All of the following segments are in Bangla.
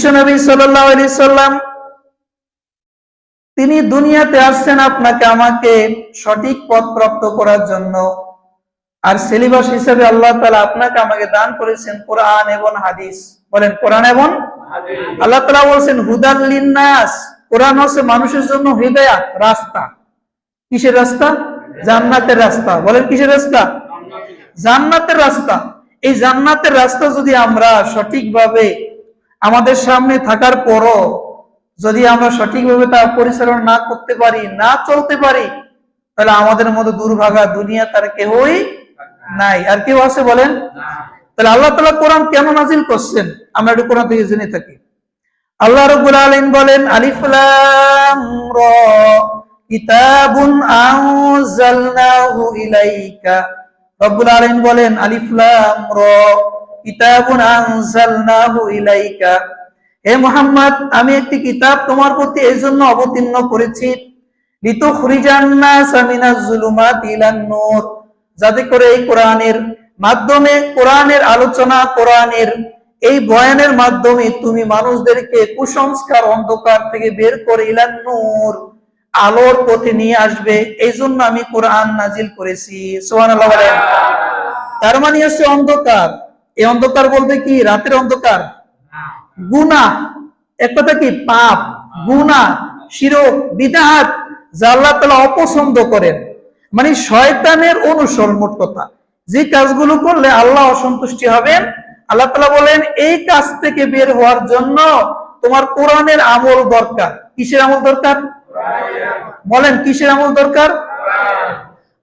বিশ্বনবী সাল্লাল্লাহু আলাইহি সাল্লাম তিনি দুনিয়াতে আসছেন আপনাকে আমাকে সঠিক পথ প্রাপ্ত করার জন্য। আর সিলেবাস হিসেবে আল্লাহ তাআলা আপনাকে আমাকে দান করেছেন কোরআন এবং হাদিস। বলেন কোরআন এবং হাদিস। আল্লাহ তাআলা বলেন হুদাল লিন্নাস, কোরআন হচ্ছে মানুষের জন্য হিদায়াত, রাস্তা। কিসের রাস্তা? জান্নাতের রাস্তা। বলেন কিসের রাস্তা? জান্নাতের রাস্তা। এই জান্নাতের রাস্তা যদি আমরা সঠিকভাবে আমাদের সামনে থাকার পরও যদি আমরা সঠিকভাবে তা পরিচালনা না করতে পারি, না চলতে পারি, তাহলে আমাদের মধ্যে দুর্ভাগা দুনিয়া তার কেউই নাই। আর কেউ আছে বলেন? তাহলে আল্লাহ তাআলা কোরআন কেন নাজিল করছেন আমরা একটু কোরআন থেকে জেনে থাকি। আল্লাহ রাব্বুল আলামিন বলেন আলিফ লাম রা কিতাবুন আনজালনাহু ইলাইকা। রব্বুল আলামিন বলেন আলিফ লাম রা কিতাবুন আনজালনাহু ইলাইকা। হে মুহাম্মদ, আমি একটি কিতাব তোমার প্রতি এই জন্য অবতীর্ণ করেছি লিতুখরিজান নাস মিনাজ যুলুমাতি ইলান নূর, যাতে করে এই কোরআনের মাধ্যমে, কোরআনের আলোচনা, কোরআনের এই বয়ানের মাধ্যমে তুমি মানুষদেরকে কুসংস্কার অন্ধকার থেকে বের করে ইলান নূর, আলোর পথে নিয়ে আসবে। এই জন্য আমি কোরআন নাজিল করেছি। সুবহানাল্লাহ বলেন। তার মানে হচ্ছে অন্ধকার। এই অন্ধকার বলতে কি? রাতের অন্ধকার, গুনাহ, এক কথা কি পাপ, গুনাহ, শিরক, বিদআত, যা আল্লাহ তাআলা অপছন্দ করেন, মানে শয়তানের অনুসরণ। মোট কথা যে কাজগুলো করলে আল্লাহ অসন্তুষ্টি হবেন, আল্লাহ তাআলা বলেন এই কাজ থেকে বের হওয়ার জন্য তোমার কোরআনের আমল দরকার। কিসের আমল দরকার? বলেন কিসের আমল দরকার?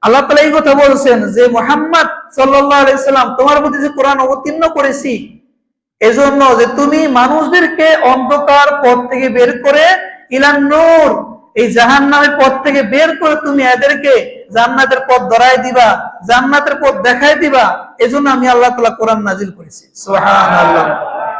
আল্লাহ তাআলা এই কথা বলছেন যে মুহাম্মদ সাল্লাল্লাহু আলাইহি সাল্লাম তোমার প্রতি যে কোরআন অবতীর্ণ করেছি এজন্য যে তুমি মানুষদেরকে অন্ধকার পথ থেকে বের করে ইলান নূর, এই জাহান্নামের পথ থেকে বের করে তুমি এদেরকে জান্নাতের পথ ধরায় দিবা, জান্নাতের পথ দেখায় দিবা। এজন্য আমি আল্লাহ তাআলা কোরআন নাজিল করেছি। সুবহানাল্লাহ।